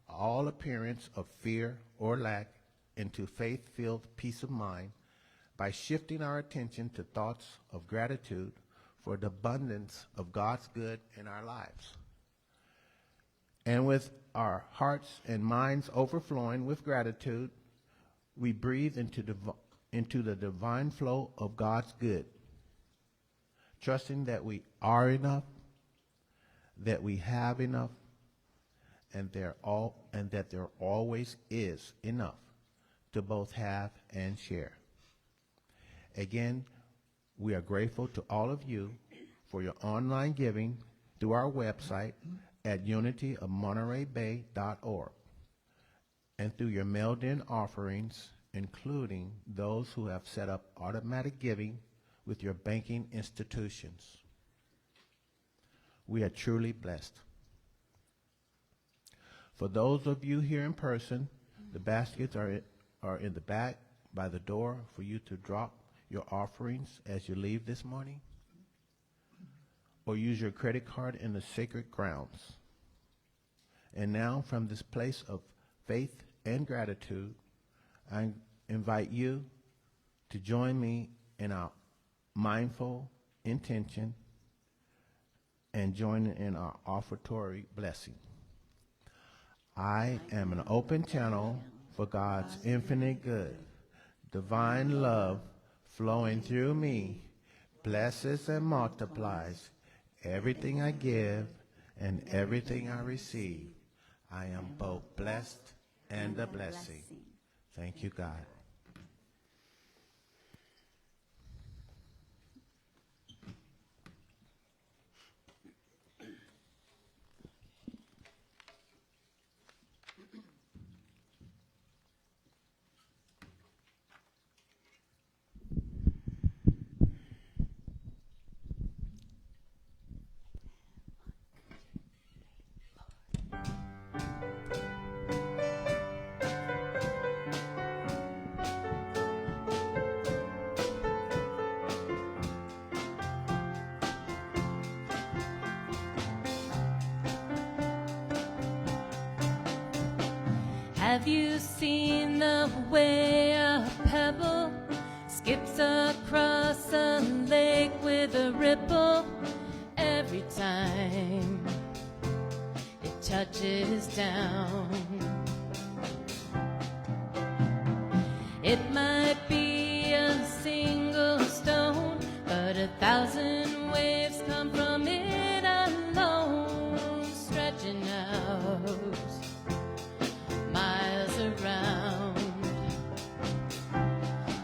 [SPEAKER 3] all appearance of fear or lack into faith-filled peace of mind by shifting our attention to thoughts of gratitude for the abundance of God's good in our lives. And with our hearts and minds overflowing with gratitude, we breathe into the divine flow of God's good, trusting that we are enough, that we have enough, and that there always is enough to both have and share. Again, we are grateful to all of you for your online giving through our website at unityofmontereybay.org, and through your mailed-in offerings, including those who have set up automatic giving with your banking institutions. We are truly blessed. For those of you here in person, the baskets are in the back by the door for you to drop your offerings as you leave this morning, or use your credit card in the sacred grounds. And now, from this place of faith and gratitude, I invite you to join me in our mindful intention and join in our offertory blessing. I am an open channel for God's infinite good. Divine love flowing through me blesses and multiplies everything I give and everything I receive. I am both blessed and a blessing. Thank you, God.
[SPEAKER 2] Have you seen the way a pebble skips across a lake with a ripple every time it touches down? It might be a single stone, but 1,000 waves come from it alone, stretching out miles around.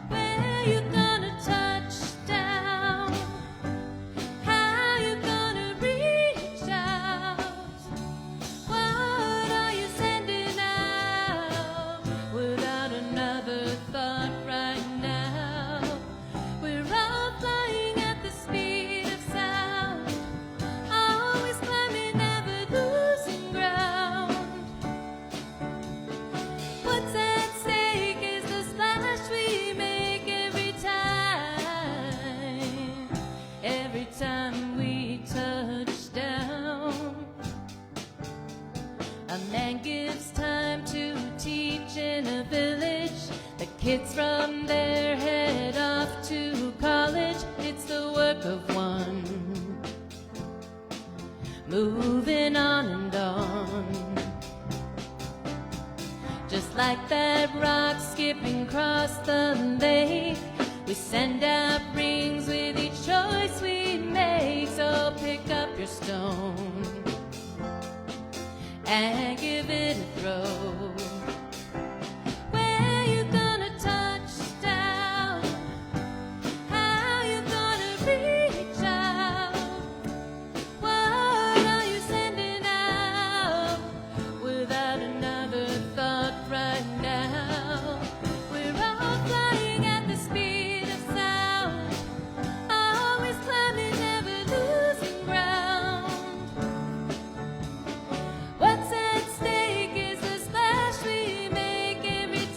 [SPEAKER 2] Where you gonna touch down? How you gonna reach out? What are you sending time we touch down. A man gives time to teach in a village. The kids from there head off to college. It's the work of one, moving on and on. Just like that rock skipping across the lake, we send out rings with each choice we make. So pick up your stone and give it a throw. Where you gonna touch down? How you gonna reach out? What are you sending out without another thought right now? We're all flying at the speed of sound, always climbing, never losing ground. What's at stake is the splash we make every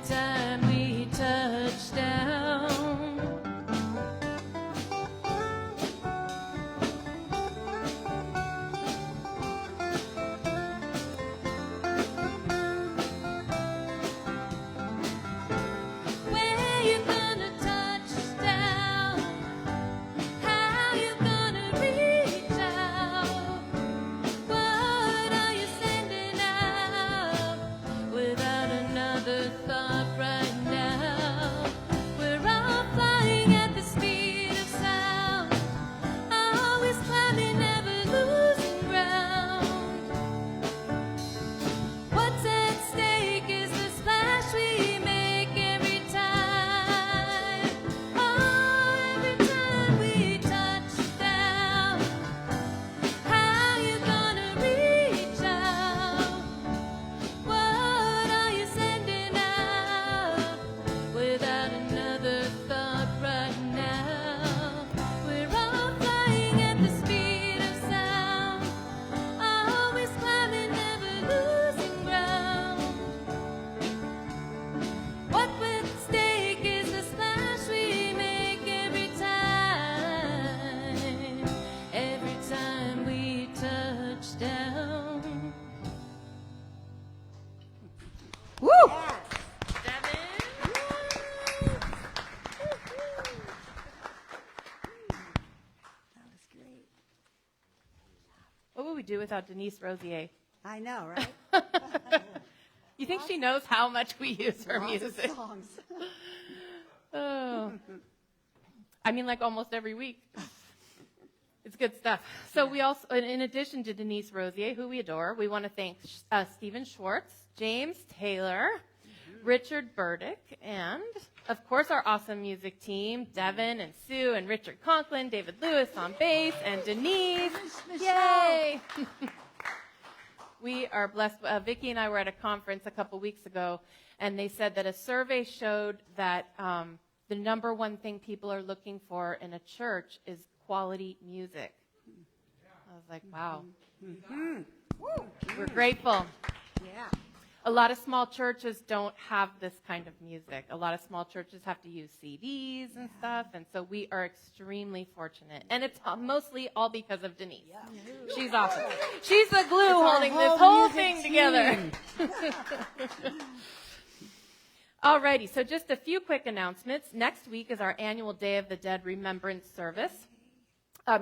[SPEAKER 2] time we touch down. Where you gonna touch down? How you gonna reach out? What are you sending out without another thought right now? We're all flying at the speed of sound, always climbing, never losing ground. What's at stake is the splash we make every time. Oh, every time we touch down. How you gonna reach out? What are you sending out without another thought right now? We're all flying at the speed of sound, always climbing, never losing ground. What's at stake is the splash we make every time we touch down.
[SPEAKER 1] Woo!
[SPEAKER 5] That was great.
[SPEAKER 1] What would we do without Denise Rosier?
[SPEAKER 5] I know, right?
[SPEAKER 1] You think she knows how much we use her
[SPEAKER 5] Lots of
[SPEAKER 1] music?
[SPEAKER 5] songs.
[SPEAKER 1] Oh. I mean, like almost every week. It's good stuff. So we also, in addition to Denise Rosier, who we adore, we want to thank Stephen Schwartz, James Taylor, Richard Burdick, and, of course, our awesome music team, Devin and Sue and Richard Conklin, David Lewis on bass, and Denise. Yay! We are blessed. Vicki and I were at a conference a couple weeks ago, and they said that a survey showed that the number one thing people are looking for in a church is quality music. I was like, wow. We're grateful.
[SPEAKER 5] Yeah.
[SPEAKER 1] A lot of small churches don't have this kind of music. A lot of small churches have to use CDs and stuff, and so we are extremely fortunate. And it's mostly all because of Denise. She's awesome. She's the glue holding this whole thing together. Alrighty, so just a few quick announcements. Next week is our annual Day of the Dead Remembrance Service.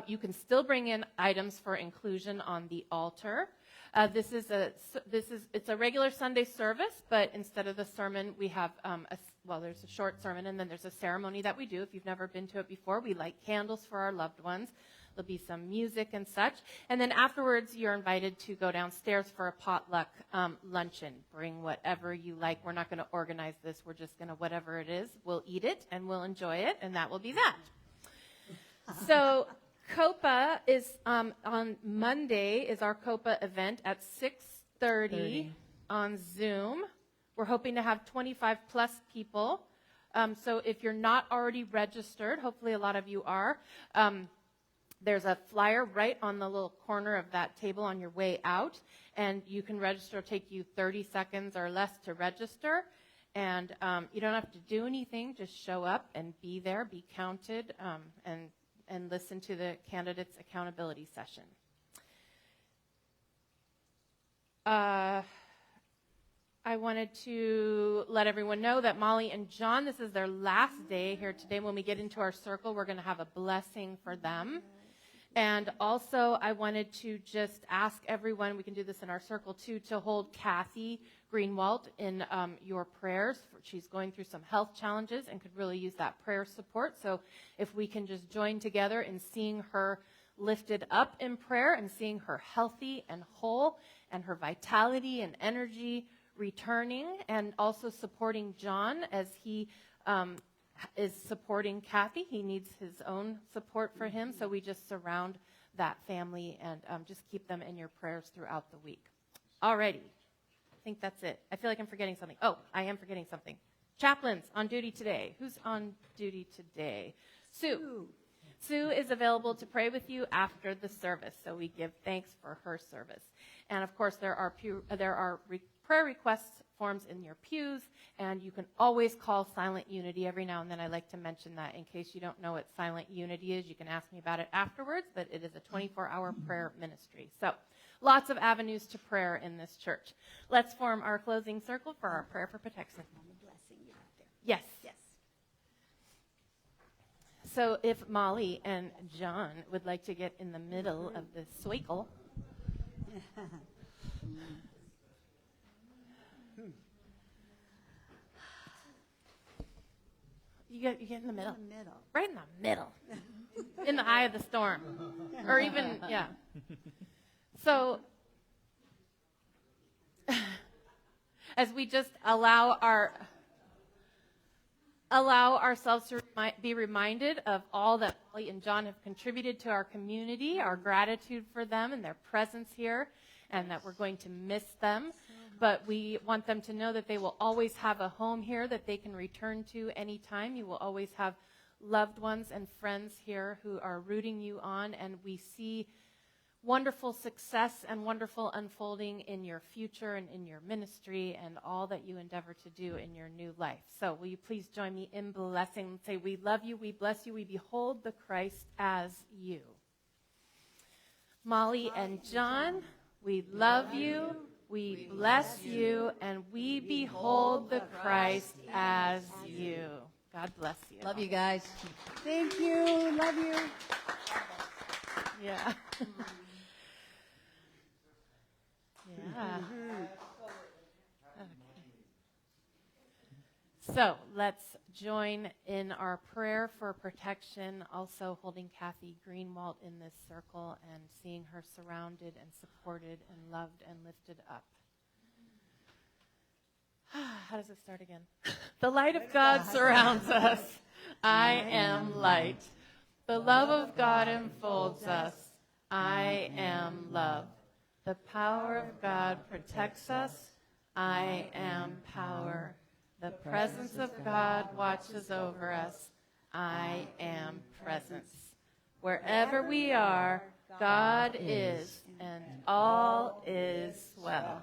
[SPEAKER 1] You can still bring in items for inclusion on the altar. It's a regular Sunday service, but instead of the sermon, we have there's a short sermon, and then there's a ceremony that we do. If you've never been to it before, we light candles for our loved ones. There'll be some music and such, and then afterwards, you're invited to go downstairs for a potluck luncheon. Bring whatever you like. We're not going to organize this. We're just going to whatever it is, we'll eat it and we'll enjoy it, and that will be that. So COPA is on Monday is our COPA event at 6:30 on Zoom. We're hoping to have 25 plus people. So if you're not already registered, hopefully a lot of you are, there's a flyer right on the little corner of that table on your way out, and you can register. It'll take you 30 seconds or less to register. And you don't have to do anything. Just show up and be there, be counted, and listen to the candidates' accountability session. I wanted to let everyone know that Molly and John, this is their last day here today. When we get into our circle, we're going to have a blessing for them. And also, I wanted to just ask everyone, we can do this in our circle too, to hold Kathy Greenwald in your prayers. She's going through some health challenges and could really use that prayer support. So if we can just join together in seeing her lifted up in prayer and seeing her healthy and whole and her vitality and energy returning, and also supporting John as he is supporting Kathy. He needs his own support for him, so we just surround that family and just keep them in your prayers throughout the week. Alrighty, I think that's it. I feel like I'm forgetting something. Oh, I am forgetting something. Chaplains on duty today. Who's on duty today? Sue. Sue is available to pray with you after the service, so we give thanks for her service. And of course, there are prayer request forms in your pews, and you can always call Silent Unity. Every now and then I like to mention that in case you don't know what Silent Unity is. You can ask me about it afterwards, but it is a 24-hour prayer ministry. So lots of avenues to prayer in this church. Let's form our closing circle for our prayer for protection.
[SPEAKER 5] Blessing you out there.
[SPEAKER 1] Yes.
[SPEAKER 5] Yes.
[SPEAKER 1] So if Molly and John would like to get in the middle of the circle. You get in the middle.
[SPEAKER 5] In the middle.
[SPEAKER 1] Right in the middle. In the eye of the storm. Or even, yeah. So, as we just allow ourselves to be reminded of all that Molly and John have contributed to our community, our gratitude for them and their presence here, and that we're going to miss them. But we want them to know that they will always have a home here that they can return to anytime. You will always have loved ones and friends here who are rooting you on, and we see wonderful success and wonderful unfolding in your future and in your ministry and all that you endeavor to do in your new life. So will you please join me in blessing? Say, we love you, we bless you, we behold the Christ as you. Molly and John, we love you, we bless you, and we behold the Christ as you. God bless you.
[SPEAKER 2] Love you guys.
[SPEAKER 5] Thank you. Love you.
[SPEAKER 1] Yeah. Yeah. Okay. So let's join in our prayer for protection, also holding Kathy Greenwald in this circle and seeing her surrounded and supported and loved and lifted up. How does it start again? The light of God surrounds us. I am light. The love of God enfolds us. I am love. The power of God protects us. I am power. The presence of God watches over us. I am presence. Wherever we are, God is, and all is well.